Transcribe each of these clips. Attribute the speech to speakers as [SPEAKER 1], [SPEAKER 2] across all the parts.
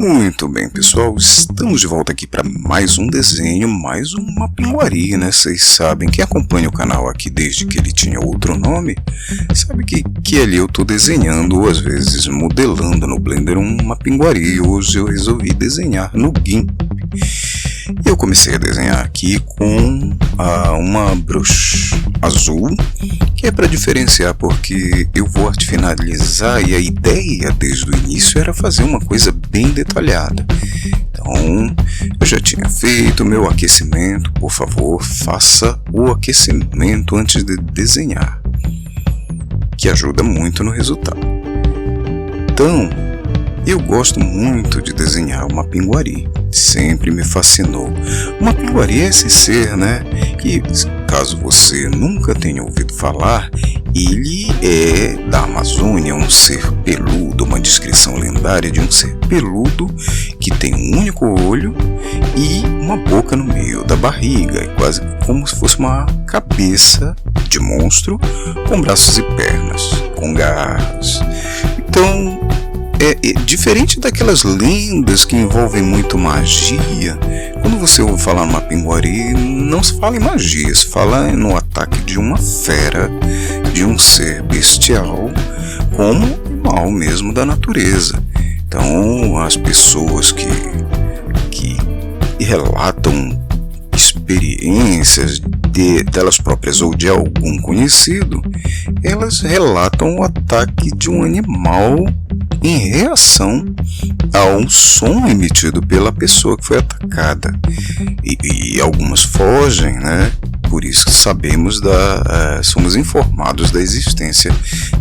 [SPEAKER 1] Muito bem, pessoal, estamos de volta aqui para mais um desenho, mais uma pinguaria, né? Vocês sabem, quem acompanha o canal aqui desde que ele tinha outro nome, sabe que ali eu estou desenhando, ou às vezes modelando no Blender uma pinguaria, e hoje eu resolvi desenhar no GIMP. E eu comecei a desenhar aqui com uma brush azul, que é para diferenciar, porque eu vou finalizar e a ideia desde o início era fazer uma coisa bem detalhada. Então eu já tinha feito meu aquecimento. Por favor, faça o aquecimento antes de desenhar, que ajuda muito no resultado. Então eu gosto muito de desenhar uma pinguaria, sempre me fascinou. Uma pinguaria é esse ser, né? Que, caso você nunca tenha ouvido falar, ele é da Amazônia, um ser peludo, uma descrição lendária de um ser peludo que tem um único olho e uma boca no meio da barriga, quase como se fosse uma cabeça de monstro com braços e pernas, com garras. Então, diferente daquelas lendas que envolvem muito magia, quando você ouve falar numa pinguaria, não se fala em magia, se fala no ataque de uma fera, de um ser bestial, como o mal mesmo da natureza. Então, as pessoas que relatam experiências delas próprias ou de algum conhecido, elas relatam o ataque de um animal em reação ao som emitido pela pessoa que foi atacada, e algumas fogem, né? Por isso que somos informados da existência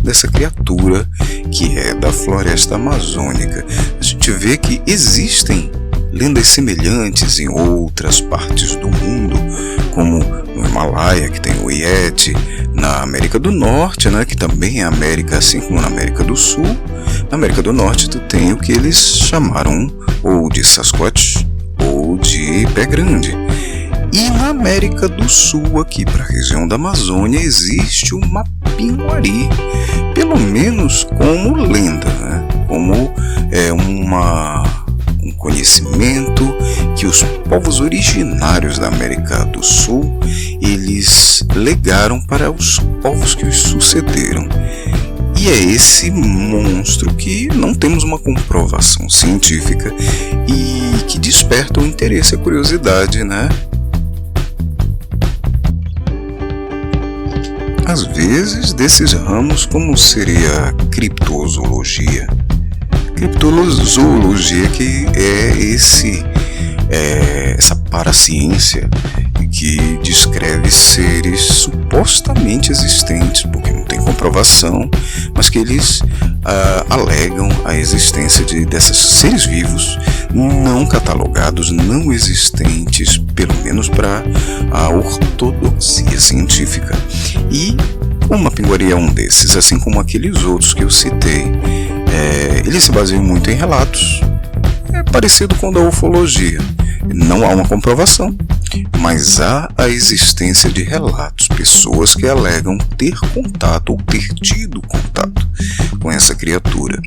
[SPEAKER 1] dessa criatura que é da floresta amazônica. A gente vê que existem lendas semelhantes em outras partes do mundo, como no Himalaia, que tem o Yeti, na América do Norte, né, que também é América, assim como na América do Sul. Na América do Norte tu tem o que eles chamaram ou de Sasquatch ou de Pé Grande. E na América do Sul, aqui para a região da Amazônia, existe uma pinguari, pelo menos como lenda, né? Como um conhecimento que os povos originários da América do Sul eles legaram para os povos que os sucederam. E é esse monstro que não temos uma comprovação científica e que desperta o interesse e a curiosidade, né? Às vezes desses ramos, como seria a criptozoologia. Criptozoologia que é essa paraciência que descreve seres supostamente existentes, porque não tem comprovação, mas que eles alegam a existência desses seres vivos não catalogados, não existentes, pelo menos para a ortodoxia científica. E uma pinguaria é um desses, assim como aqueles outros que eu citei. Eles se baseiam muito em relatos, parecido com o da ufologia. Não há uma comprovação, mas há a existência de relatos, pessoas que alegam ter contato ou ter tido contato com essa criatura.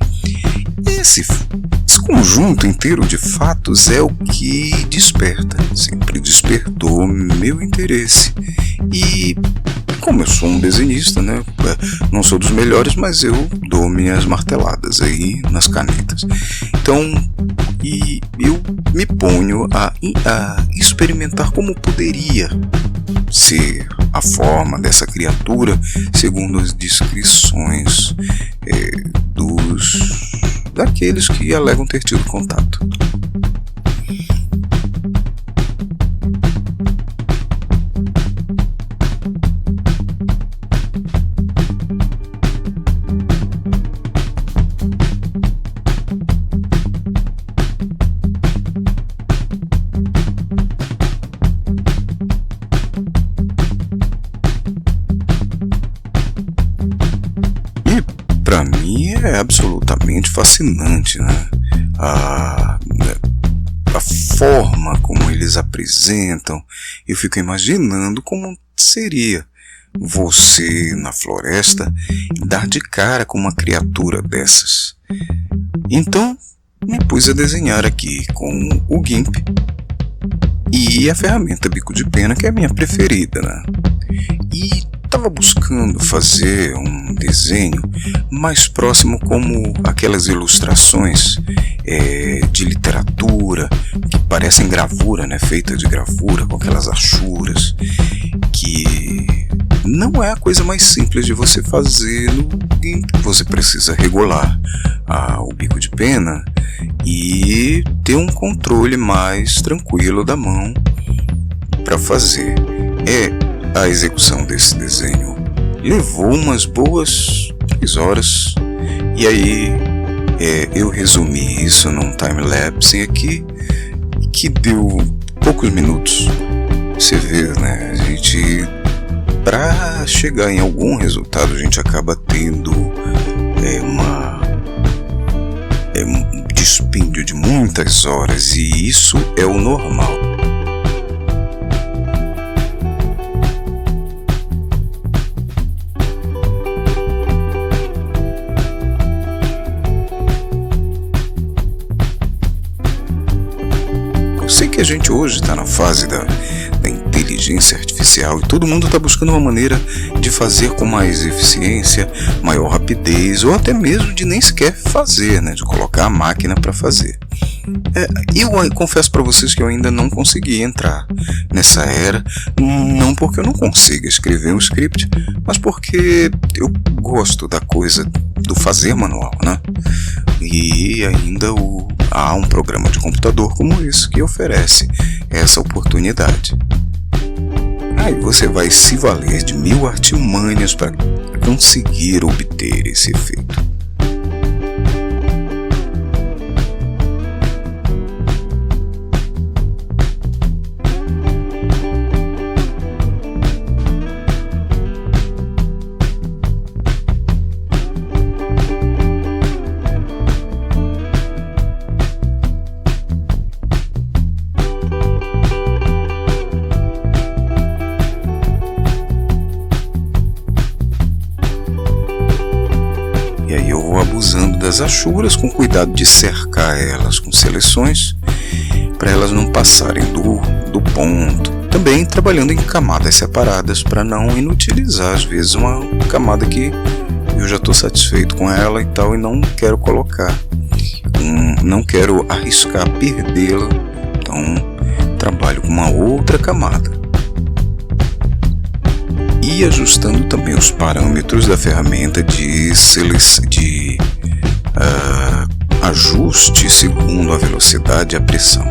[SPEAKER 1] Esse conjunto inteiro de fatos é o que sempre despertou meu interesse. E como eu sou um desenhista, né, não sou dos melhores, mas eu dou minhas marteladas aí nas canetas. Então, eu me ponho a experimentar como poderia ser a forma dessa criatura segundo as descrições daqueles que alegam ter tido contato. Para mim é absolutamente fascinante, né? A forma como eles apresentam. Eu fico imaginando como seria você na floresta dar de cara com uma criatura dessas. Então me pus a desenhar aqui com o GIMP e a ferramenta bico de pena, que é a minha preferida, né? E estava buscando fazer um desenho mais próximo como aquelas ilustrações de literatura que parecem gravura, né? Feita de gravura, com aquelas achuras, que não é a coisa mais simples de você fazer no GIMP. Você precisa regular o bico de pena e ter um controle mais tranquilo da mão para fazer. A execução desse desenho levou umas boas 3 horas, e aí eu resumi isso num time-lapse aqui, que deu poucos minutos. Você vê, né? A gente, para chegar em algum resultado, a gente acaba tendo um dispêndio de muitas horas, e isso é o normal. Sei que a gente hoje está na fase da inteligência artificial e todo mundo está buscando uma maneira de fazer com mais eficiência, maior rapidez, ou até mesmo de nem sequer fazer, né, de colocar a máquina para fazer. Eu confesso para vocês que eu ainda não consegui entrar nessa era, não porque eu não consiga escrever um script, mas porque eu gosto da coisa do fazer manual, né? E ainda há um programa de computador como esse que oferece essa oportunidade. Aí você vai se valer de 1000 artimanhas para conseguir obter esse efeito. Usando das achuras, com cuidado de cercar elas com seleções para elas não passarem do ponto. Também trabalhando em camadas separadas para não inutilizar às vezes uma camada que eu já estou satisfeito com ela e tal, e não quero colocar, não quero arriscar perdê-la, então trabalho com uma outra camada. E ajustando também os parâmetros da ferramenta de ajuste segundo a velocidade e a pressão,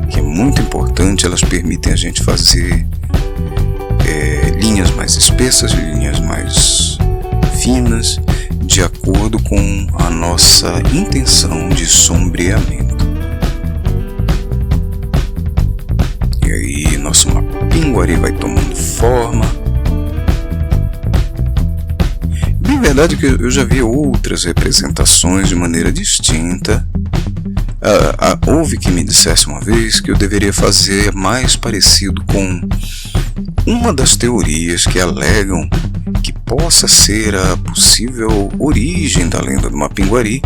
[SPEAKER 1] que é muito importante. Elas permitem a gente fazer linhas mais espessas, linhas mais finas, de acordo com a nossa intenção de sombreamento. E aí nosso mapinguari vai tomando forma. Bem verdade que eu já vi outras representações de maneira distinta. Houve que me dissesse uma vez que eu deveria fazer mais parecido com uma das teorias que alegam que possa ser a possível origem da lenda do Mapinguari,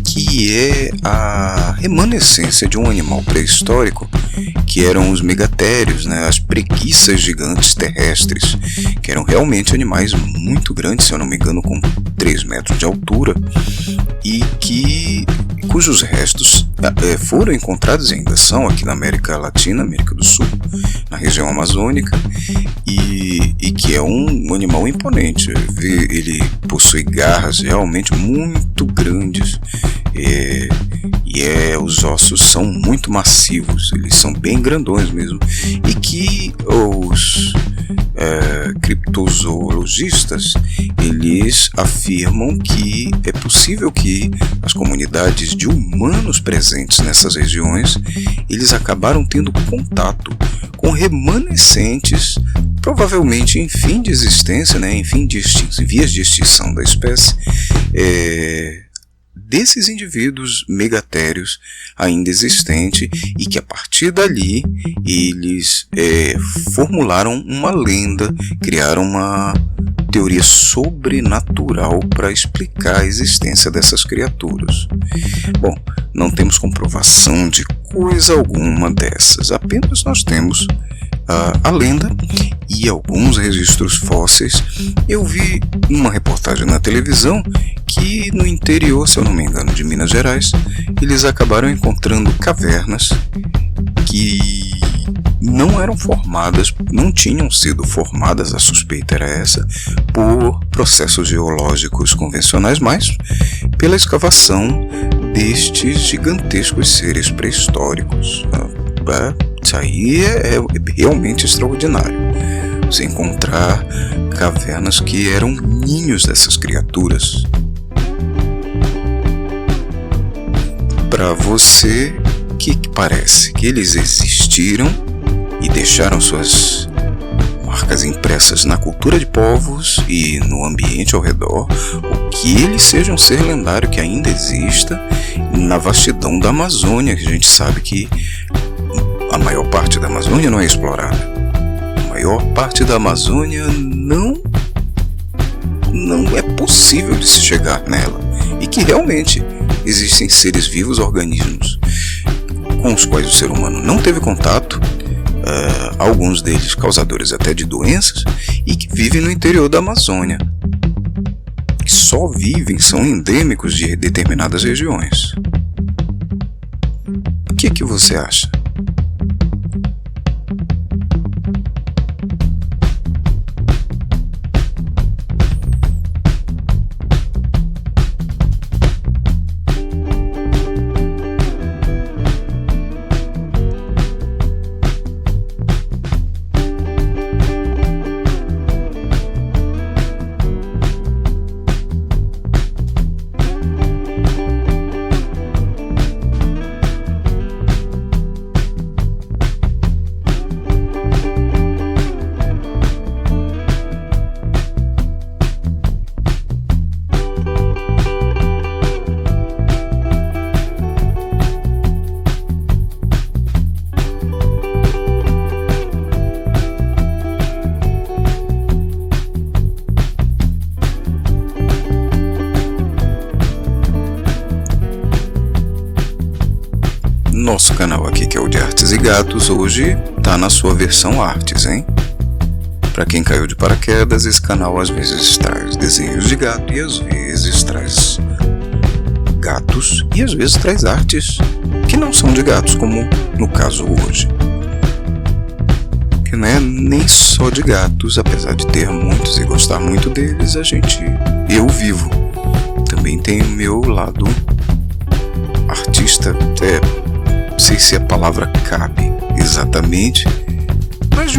[SPEAKER 1] que é a remanescência de um animal pré-histórico, que eram os megatérios, né, as preguiças gigantes terrestres, que eram realmente animais muito grandes, se eu não me engano com 3 metros de altura, e cujos restos foram encontrados e ainda são aqui na América Latina, América do Sul, na região amazônica, e que é um animal imponente. Ele possui garras realmente muito grandes, os ossos são muito massivos, eles são bem grandões mesmo, e que os criptozoologistas, eles afirmam que é possível que as comunidades de humanos presentes nessas regiões, eles acabaram tendo contato com remanescentes, provavelmente em fim de existência, né, em vias de extinção da espécie, desses indivíduos megatérios ainda existente e que a partir dali eles formularam uma lenda, criaram uma teoria sobrenatural para explicar a existência dessas criaturas. Bom, não temos comprovação de coisa alguma dessas, apenas nós temos a lenda e alguns registros fósseis. Eu vi numa reportagem na televisão que no interior, se eu não me engano, de Minas Gerais, eles acabaram encontrando cavernas que não eram formadas, não tinham sido formadas, a suspeita era essa, por processos geológicos convencionais, mas pela escavação destes gigantescos seres pré-históricos. Isso aí é realmente extraordinário. Você encontrar cavernas que eram ninhos dessas criaturas. Para você, que parece que eles existiram e deixaram suas marcas impressas na cultura de povos e no ambiente ao redor, ou que eles sejam um ser lendário que ainda exista na vastidão da Amazônia, que a gente sabe que a maior parte da Amazônia não é explorada. A maior parte da Amazônia não é possível de se chegar nela. E que realmente existem seres vivos, organismos com os quais o ser humano não teve contato, alguns deles causadores até de doenças, e que vivem no interior da Amazônia. Que só vivem, são endêmicos de determinadas regiões. O que você acha? Nosso canal aqui, que é o de Artes e Gatos, hoje tá na sua versão artes, hein? Para quem caiu de paraquedas, esse canal às vezes traz desenhos de gato e às vezes traz gatos e às vezes traz artes que não são de gatos, como no caso hoje. Que não é nem só de gatos, apesar de ter muitos e gostar muito deles, eu vivo. Também tem o meu lado artista, não sei se a palavra cabe exatamente, mas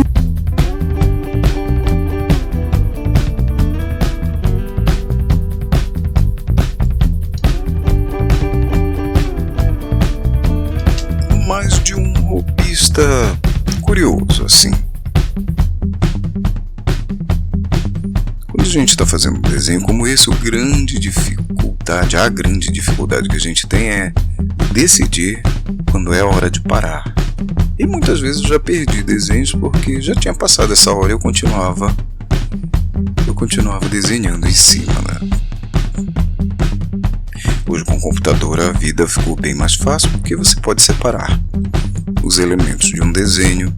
[SPEAKER 1] de um hobbyista curioso, assim. Quando a gente está fazendo um desenho como esse, a grande dificuldade que a gente tem é decidir quando é a hora de parar. E muitas vezes eu já perdi desenhos porque já tinha passado essa hora e eu continuava desenhando em cima, né? Hoje com o computador a vida ficou bem mais fácil porque você pode separar os elementos de um desenho